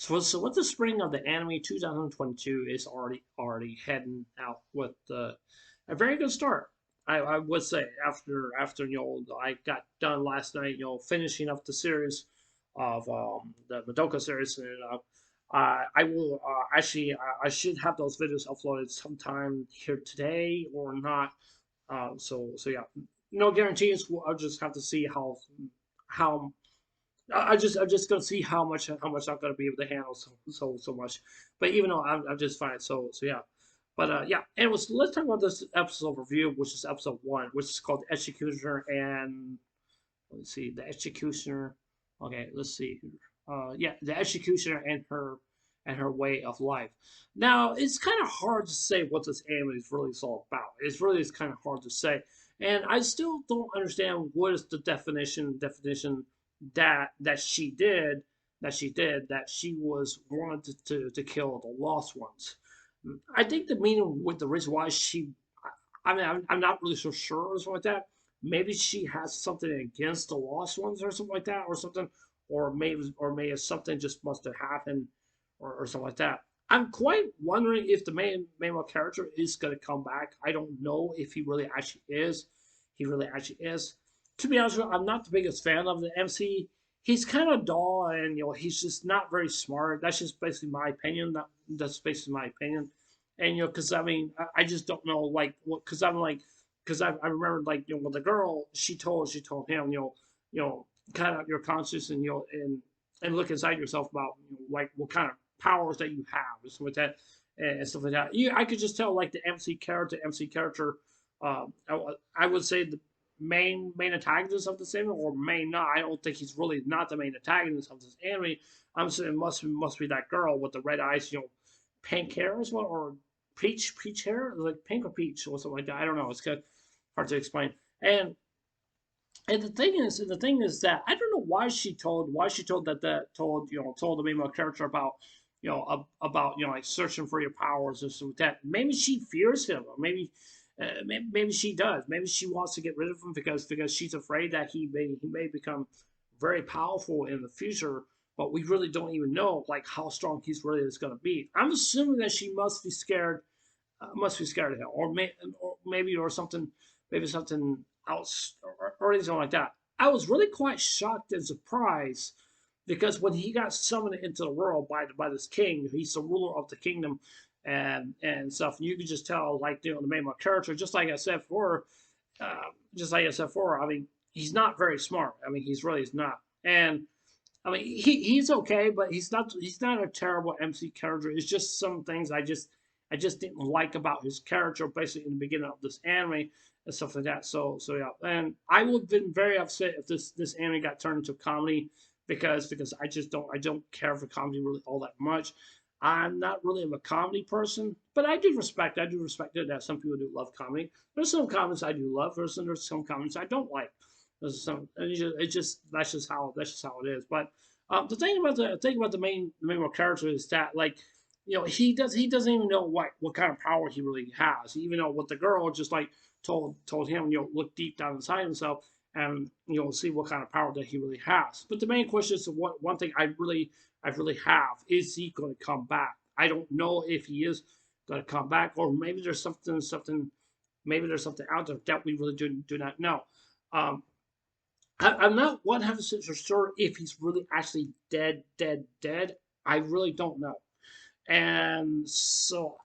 So with the spring of the anime 2022 is already heading out with a very good start. I would say after I got done last night finishing up the series of the Madoka series, and I will actually I should have those videos uploaded sometime here today or not. So yeah, no guarantees. I'll just have to see how I'm just gonna see how much I'm gonna be able to handle so much. But even though I'm just fine, so yeah. But yeah. Anyways, let's talk about this episode review, which is episode 1, which is called the Executioner and let's see the Executioner. Okay, let's see. Yeah, the Executioner and her way of life. Now it's kind of hard to say what this anime is really all about. It's kind of hard to say, and I still don't understand what is the definition that that she was wanted to kill the lost ones. I think the meaning with the reason why I mean I'm not really so sure or something like that. Maybe she has something against the lost ones or something like that or something, or maybe something just must have happened or something like that. I'm quite wondering if the main character is gonna come back. I don't know if he really actually is. He really actually is. To be honest with you, I'm not the biggest fan of the MC. He's kind of dull, and he's just not very smart. That's just basically my opinion. That's basically my opinion. And because I mean, I just don't know like what because I'm like because I remember like with the girl she told him kind of your conscious and and look inside yourself about like what kind of powers that you have and stuff like that and stuff like that. I could just tell like the MC character. I would say the main antagonist of this anime, or main not. I don't think he's really not the main antagonist of this anime. I'm saying it must be that girl with the red eyes, pink hair as well, or peach hair, like pink or peach or something like that. I don't know. It's kind of hard to explain. And the thing is that I don't know why she told told the main character about about like searching for your powers or something like that. Maybe she fears him, or maybe she does. Maybe she wants to get rid of him because she's afraid that he may become very powerful in the future. But we really don't even know like how strong he's really is going to be. I'm assuming that she must be scared of him, or maybe or something, maybe something else, or anything like that. I was really quite shocked and surprised because when he got summoned into the world by this king, he's the ruler of the kingdom, and stuff. You could just tell, like the main character, just like I said before. I mean, he's not very smart. I mean, he's not, and I mean, he's okay, but he's not a terrible MC character. It's just some things I just didn't like about his character, basically in the beginning of this anime and stuff like that. So yeah, and I would have been very upset if this anime got turned into a comedy because I don't care for comedy really all that much. I'm not really a comedy person, but I do respect it that some people do love comedy. There's some comedies I do love. There's some comedies I don't like. There's some, and it's just that's just how it is. But the thing about the main character is that like he doesn't even know what kind of power he really has. Even though what the girl just like told him, look deep down inside himself and see what kind of power that he really has. But the main question is what one thing I really have is he going to come back? I don't know if he is going to come back, or maybe there's maybe there's something out there that we really do not know. Um, I'm not 100% sure if he's really actually dead. I really don't know. And so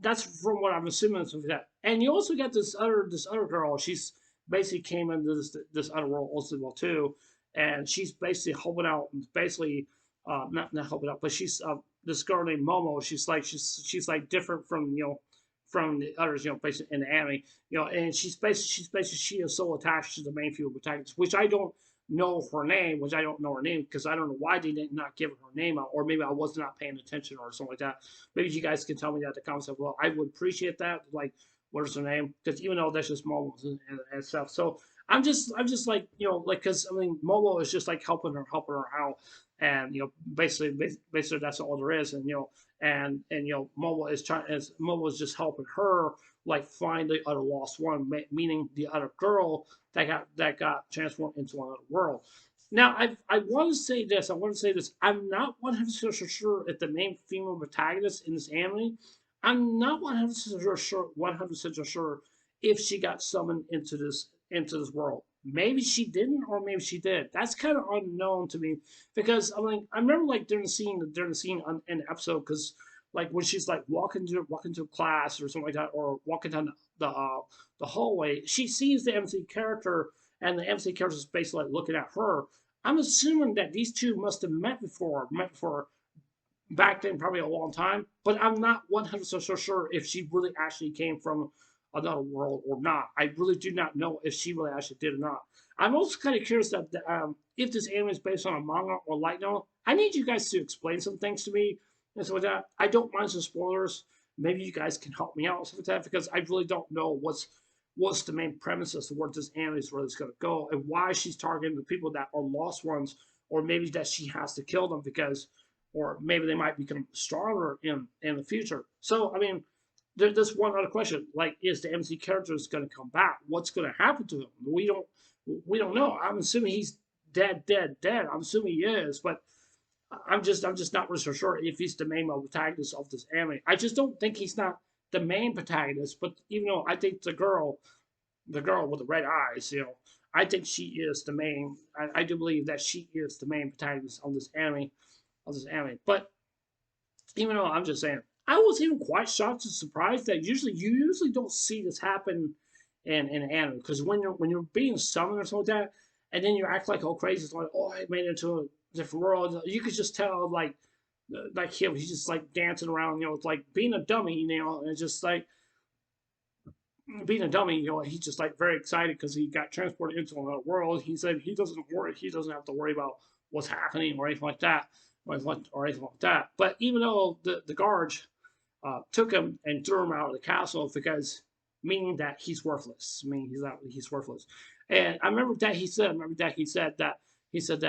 that's from what I'm assuming is that. And you also got this other girl. She's basically came into this other world also well too, and she's basically helping out. Basically, not helping out, but she's this girl named Momo. She's like different from the others. Basically in the anime. And she's basically she is so attached to the main field protagonist, which I don't know her name, because I don't know why they did not give her name out, or maybe I was not paying attention or something like that. Maybe you guys can tell me that in the comments. Well, I would appreciate that. Like, what is her name? Because even though that's just Momo and stuff, so I'm just like like because I mean Momo is just like helping her out, and basically that's all there is, and Momo is just helping her like find the other lost one, meaning the other girl that got transformed into another world. Now, I want to say this. I want to say this. I'm not 100% sure if the main female protagonist in this anime. I'm not 100% sure. 100% sure if she got summoned into this world. Maybe she didn't, or maybe she did. That's kind of unknown to me because I remember like during the scene in the episode because like when she's like walking to class or something like that, or walking down the hallway, she sees the MC character, and the MC character is basically like looking at her. I'm assuming that these two must have met before back then, probably a long time. But I'm not 100% sure if she really actually came from another world or not. I really do not know if she really actually did or not. I'm also kind of curious that if this anime is based on a manga or light novel. I need you guys to explain some things to me and stuff like that. I don't mind some spoilers. Maybe you guys can help me out with that because I really don't know what's the main premise as to where this anime is really going to go and why she's targeting the people that are lost ones, or maybe that she has to kill them because, or maybe they might become stronger in the future. So I mean, there's one other question: like, is the MC character going to come back? What's going to happen to him? We don't know. I'm assuming he's dead, dead, dead. I'm assuming he is, but I'm just not really so sure if he's the main protagonist of this anime. I just don't think he's not the main protagonist. But even though I think the girl with the red eyes, I think she is the main. I do believe that she is the main protagonist of this anime. But even though I'm just saying, I was even quite shocked and surprised that you usually don't see this happen in anime because when you're being summoned or something like that, and then you act like all crazy, it's like, oh, I made it into a different world. You could just tell like him, he's just like dancing around, it's like being a dummy, and it's just like being a dummy, he's just like very excited because he got transported into another world. He said he doesn't have to worry about what's happening or anything like that, or anything like that. But even though the guards took him and threw him out of the castle because meaning that he's worthless, meaning he's worthless. And I remember that he said that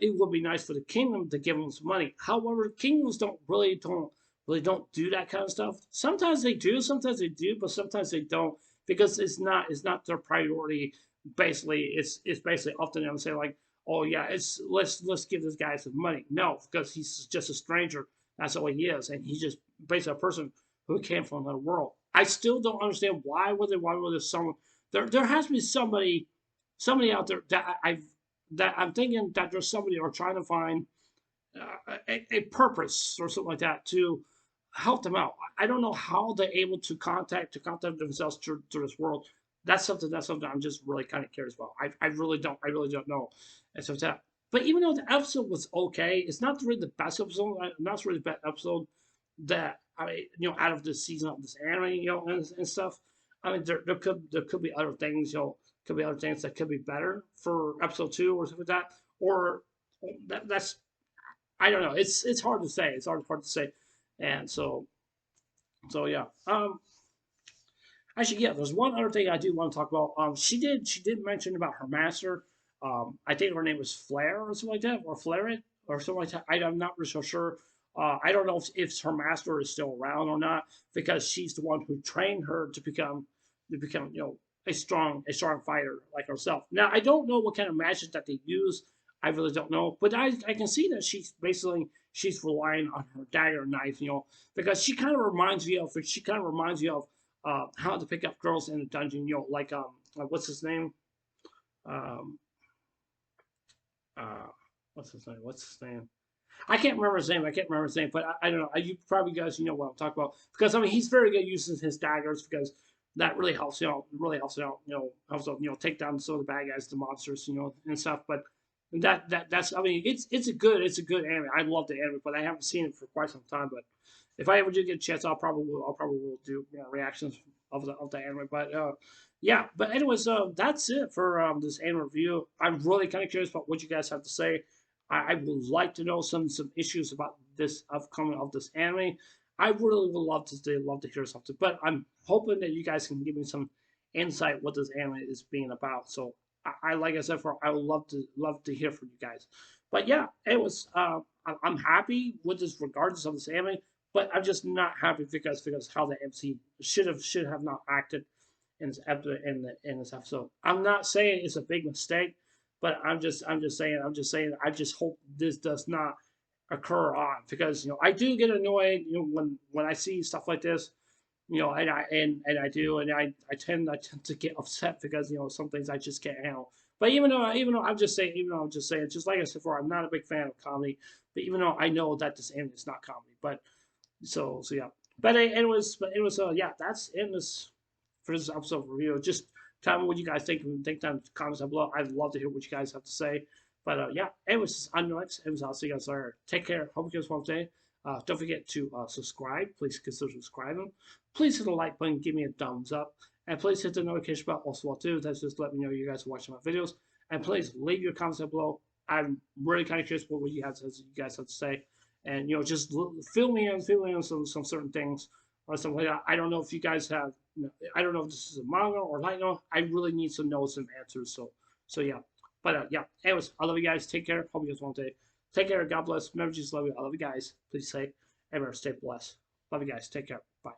it would be nice for the kingdom to give him some money. However, kingdoms don't do that kind of stuff. Sometimes they do, but sometimes they don't because it's not their priority. Basically, it's basically up to them to say like, oh yeah, it's let's give this guy some money. No, because he's just a stranger. That's all he is, and he's just basically a person who came from another world. I still don't understand why would someone there has to be somebody out there that I'm thinking that there's somebody who are trying to find a purpose or something like that to help them out. I don't know how they're able to contact themselves through this world. That's something I'm just really kind of curious about. I really don't know, and so that. But even though the episode was okay, it's not really the best episode. Not really the best episode that I mean, out of this season of this anime, and stuff. I mean, there could be other things, could be other things that could be better for episode two or something like that, or that's I don't know. It's hard to say. It's hard to say, and so yeah. Actually, yeah. There's one other thing I do want to talk about. She did mention about her master. I think her name was Flair or something like that, or Flairet or something like that. I'm not really so sure. I don't know if her master is still around or not because she's the one who trained her to become a strong fighter like herself. Now I don't know what kind of magic that they use. I really don't know, but I can see that she's relying on her dagger knife, because she kind of reminds me of how to pick up girls in the dungeon, like what's his name, um, uh, what's his name, I can't remember his name, but I don't know. You probably guys, what I'm talking about because I mean he's very good using his daggers because that really helps. Helps out. Take down some of the bad guys, the monsters, and stuff. But that's I mean it's a good anime. I love the anime, but I haven't seen it for quite some time. But if I ever do get a chance, I'll probably will do reactions of the anime. But yeah. But anyways, that's it for this anime review. I'm really kind of curious about what you guys have to say. I would like to know some issues about this upcoming of this anime. I really would love to hear something, but I'm hoping that you guys can give me some insight what this anime is being about. So like I said, I would love to hear from you guys. But yeah, it was. I'm happy with this regardless of this anime, but I'm just not happy because how the MC should have not acted in this episode. In this episode, I'm not saying it's a big mistake But I'm just saying, I just hope this does not occur on, because I do get annoyed when I see stuff like this, and I do, and I tend to get upset because some things I just can't handle. But even though I'm just saying, just like I said before, I'm not a big fan of comedy. But even though I know that this anime is not comedy, but so yeah. But it was yeah. That's in this for this episode review. Just tell me what you guys think. Think down in the comments down below. I'd love to hear what you guys have to say. But yeah, I'm Nox. I'll see you guys later. Take care. Hope you guys have a day. Don't forget to subscribe. Please consider subscribing. Please hit the like button. Give me a thumbs up. And please hit the notification bell also too. That's just let me know you guys are watching my videos. And please leave your comments down below. I'm really kind of curious what you guys have to say. And just fill me in some certain things or something like that. I don't know if you guys have. I don't know if this is a manga or light novel. I really need some notes and answers. So yeah. But yeah. Anyways, I love you guys. Take care. Hope you guys want to take care. God bless. Remember, Jesus love you. I love you guys. Please say, ever stay blessed. Love you guys. Take care. Bye.